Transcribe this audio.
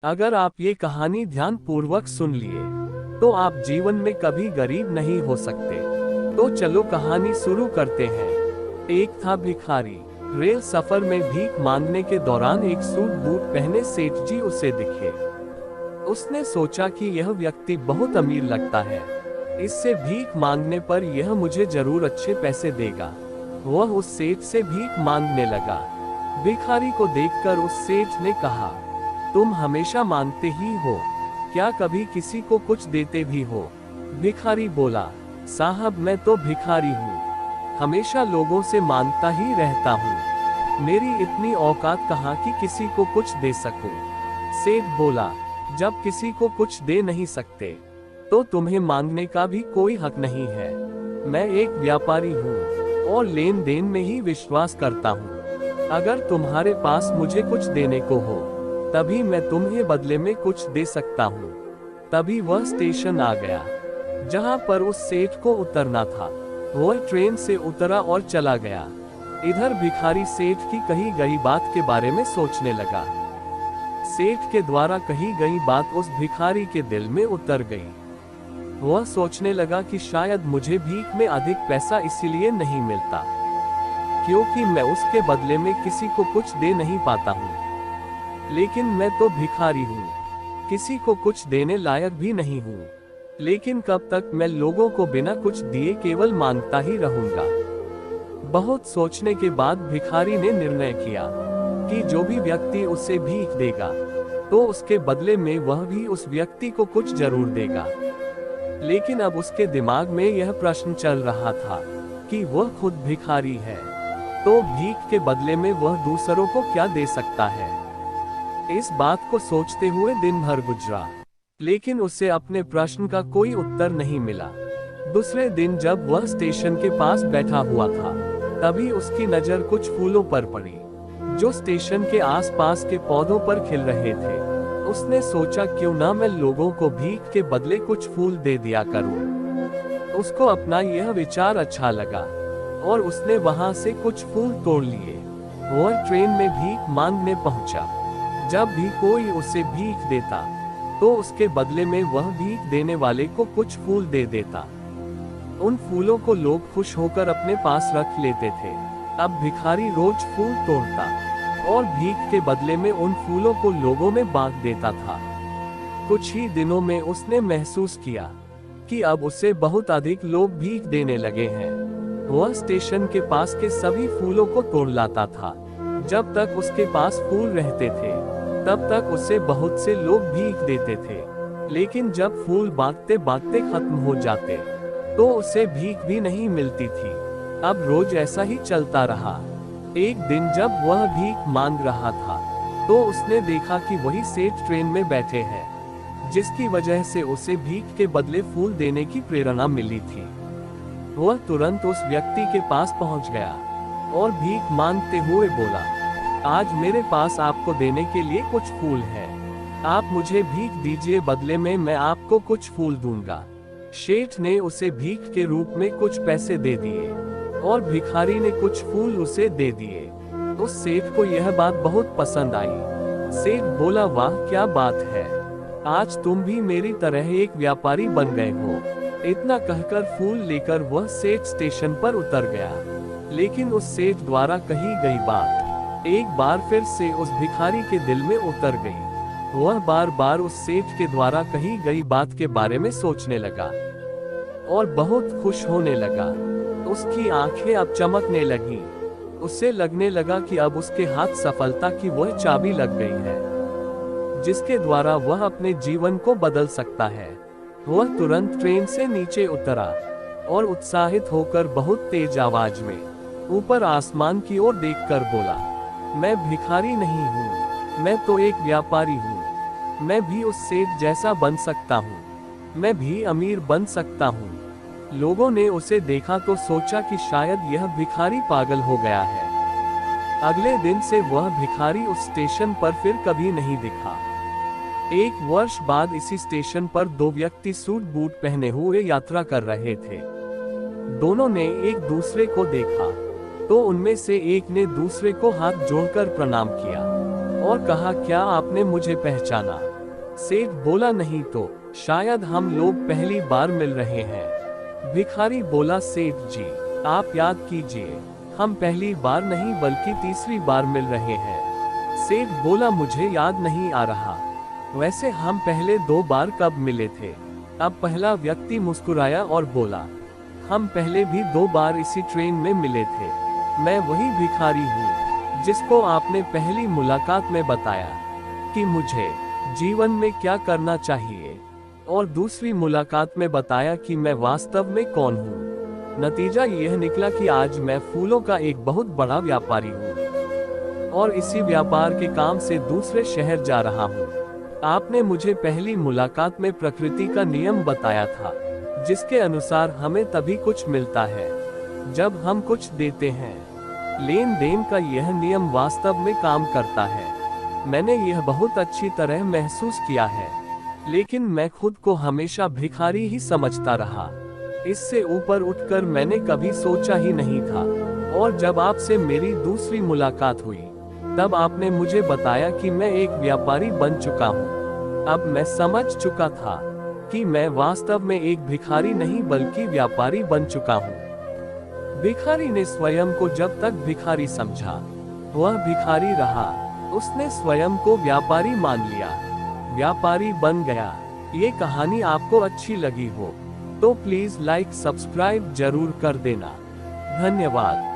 अगर आप ये कहानी ध्यान पूर्वक सुन लिए तो आप जीवन में कभी गरीब नहीं हो सकते। तो चलो कहानी शुरू करते हैं। एक था भिखारी। रेल सफर में भीख मांगने के दौरान एक सूट बूट पहने सेठ जी उसे दिखे। उसने सोचा कि यह व्यक्ति बहुत अमीर लगता है, इससे भीख मांगने पर यह मुझे जरूर अच्छे पैसे देगा। वह उस सेठ से भीख मांगने लगा। भिखारी को देखकर उस सेठ ने कहा, तुम हमेशा मांगते ही हो, क्या कभी किसी को कुछ देते भी हो? भिखारी बोला, साहब मैं तो भिखारी हूँ, हमेशा लोगों से मांगता ही रहता हूँ, मेरी इतनी औकात कहाँ कि किसी को कुछ दे सकूं। सेठ बोला, जब किसी को कुछ दे नहीं सकते तो तुम्हें मांगने का भी कोई हक नहीं है। मैं एक व्यापारी हूँ और लेन देन में ही विश्वास करता हूँ। अगर तुम्हारे पास मुझे कुछ देने को हो तभी मैं तुम्हें बदले में कुछ दे सकता हूँ। तभी वह स्टेशन आ गया जहाँ पर उस सेठ को उतरना था। वह ट्रेन से उतरा और चला गया। इधर भिखारी सेठ की कही गई बात के बारे में सोचने लगा। सेठ के द्वारा कही गई बात उस भिखारी के दिल में उतर गई। वह सोचने लगा कि शायद मुझे भीख में अधिक पैसा इसीलिए नहीं मिलता क्योंकि मैं उसके बदले में किसी को कुछ दे नहीं पाता हूँ। लेकिन मैं तो भिखारी हूँ, किसी को कुछ देने लायक भी नहीं हूँ। लेकिन कब तक मैं लोगों को बिना कुछ दिए केवल मांगता ही रहूंगा? बहुत सोचने के बाद भिखारी ने निर्णय किया कि जो भी व्यक्ति उसे भीख देगा तो उसके बदले में वह भी उस व्यक्ति को कुछ जरूर देगा। लेकिन अब उसके दिमाग में यह प्रश्न चल रहा था कि वह खुद भिखारी है, तो भीख के बदले में वह दूसरों को क्या दे सकता है। इस बात को सोचते हुए दिन भर गुजरा, लेकिन उसे अपने प्रश्न का कोई उत्तर नहीं मिला। दूसरे दिन जब वह स्टेशन के पास बैठा हुआ था, तभी उसकी नजर कुछ फूलों पर पड़ी जो स्टेशन के आसपास के पौधों पर खिल रहे थे। उसने सोचा, क्यों ना मैं लोगों को भीख के बदले कुछ फूल दे दिया करूं। उसको अपना यह विचार अच्छा लगा और उसने वहां से कुछ फूल तोड़ लिए। वह ट्रेन में भीख मांगने पहुंचा। जब भी कोई उसे भीख देता तो उसके बदले में वह भीख देने वाले को कुछ फूल दे देता। उन फूलों को लोग खुश होकर अपने पास रख लेते थे। अब भिखारी रोज फूल तोड़ता और भीख के बदले में उन फूलों को लोगों में बांट देता था। कुछ ही दिनों में उसने महसूस किया कि अब उसे बहुत अधिक लोग भीख देने लगे हैं। वह स्टेशन के पास के सभी फूलों को तोड़ लाता था। जब तक उसके पास फूल रहते थे तब तक उसे बहुत से लोग भीख देते थे। लेकिन जब फूल बांटते बांटते खत्म हो जाते तो उसे भीख भी नहीं मिलती थी। अब रोज ऐसा ही चलता रहा। एक दिन जब वह भीख मांग रहा था तो उसने देखा कि वही सेठ ट्रेन में बैठे हैं, जिसकी वजह से उसे भीख के बदले फूल देने की प्रेरणा मिली थी। वह तुरंत उस व्यक्ति के पास पहुंच गया और भीख मांगते हुए बोला, आज मेरे पास आपको देने के लिए कुछ फूल है, आप मुझे भीख दीजिए, बदले में मैं आपको कुछ फूल दूंगा। सेठ ने उसे भीख के रूप में कुछ पैसे दे दिए और भिखारी ने कुछ फूल उसे दे दिए। उस सेठ को यह बात बहुत पसंद आई। सेठ बोला, वाह क्या बात है, आज तुम भी मेरी तरह एक व्यापारी बन गए हो। इतना कहकर फूल लेकर वह सेठ स्टेशन पर उतर गया। लेकिन उस सेठ द्वारा कही गई बात एक बार फिर से उस भिखारी के दिल में उतर गई। वह बार बार उस सेठ के द्वारा कही गई बात के बारे में सोचने लगा और बहुत खुश होने लगा। उसकी आंखें अब चमकने लगी। उसे लगने लगा कि अब उसके हाथ सफलता की वह चाबी लग गई है जिसके द्वारा वह अपने जीवन को बदल सकता है। वह तुरंत ट्रेन से नीचे उतरा और उत्साहित होकर बहुत तेज आवाज में ऊपर आसमान की ओर देखकर बोला, मैं भिखारी नहीं हूँ, मैं तो एक व्यापारी हूँ। मैं भी उस सेठ जैसा बन सकता हूँ, मैं भी अमीर बन सकता हूँ। लोगों ने उसे देखा तो सोचा कि शायद यह भिखारी पागल हो गया है। अगले दिन से वह भिखारी उस स्टेशन पर फिर कभी नहीं दिखा। एक वर्ष बाद इसी स्टेशन पर दो व्यक्ति सूट बूट पहने हुए यात्रा कर रहे थे। दोनों ने एक दूसरे को देखा तो उनमें से एक ने दूसरे को हाथ जोड़कर प्रणाम किया और कहा, क्या आपने मुझे पहचाना? सेठ बोला, नहीं तो शायद हम लोग पहली बार मिल रहे हैं। भिखारी बोला, सेठ जी आप याद कीजिए, हम पहली बार नहीं बल्कि तीसरी बार मिल रहे हैं। सेठ बोला, मुझे याद नहीं आ रहा, वैसे हम पहले 2 बार कब मिले थे? अब पहला व्यक्ति मुस्कुराया और बोला, हम पहले भी 2 बार इसी ट्रेन में मिले थे। मैं वही भिखारी हूँ जिसको आपने पहली मुलाकात में बताया कि मुझे जीवन में क्या करना चाहिए, और दूसरी मुलाकात में बताया कि मैं वास्तव में कौन हूँ। नतीजा यह निकला कि आज मैं फूलों का एक बहुत बड़ा व्यापारी हूँ और इसी व्यापार के काम से दूसरे शहर जा रहा हूँ। आपने मुझे पहली मुलाकात में प्रकृति का नियम बताया था, जिसके अनुसार हमें तभी कुछ मिलता है जब हम कुछ देते हैं। लेन देन का यह नियम वास्तव में काम करता है। मैंने यह बहुत अच्छी तरह महसूस किया है, लेकिन मैं खुद को हमेशा भिखारी ही समझता रहा। इससे ऊपर उठकर मैंने कभी सोचा ही नहीं था, और जब आपसे मेरी दूसरी मुलाकात हुई तब आपने मुझे बताया कि मैं एक व्यापारी बन चुका हूँ। अब मैं समझ चुका था कि मैं वास्तव में एक भिखारी नहीं बल्कि व्यापारी बन चुका हूँ। भिखारी ने स्वयं को जब तक भिखारी समझा, वह भिखारी रहा। उसने स्वयं को व्यापारी मान लिया, व्यापारी बन गया। ये कहानी आपको अच्छी लगी हो तो प्लीज लाइक सब्सक्राइब जरूर कर देना। धन्यवाद।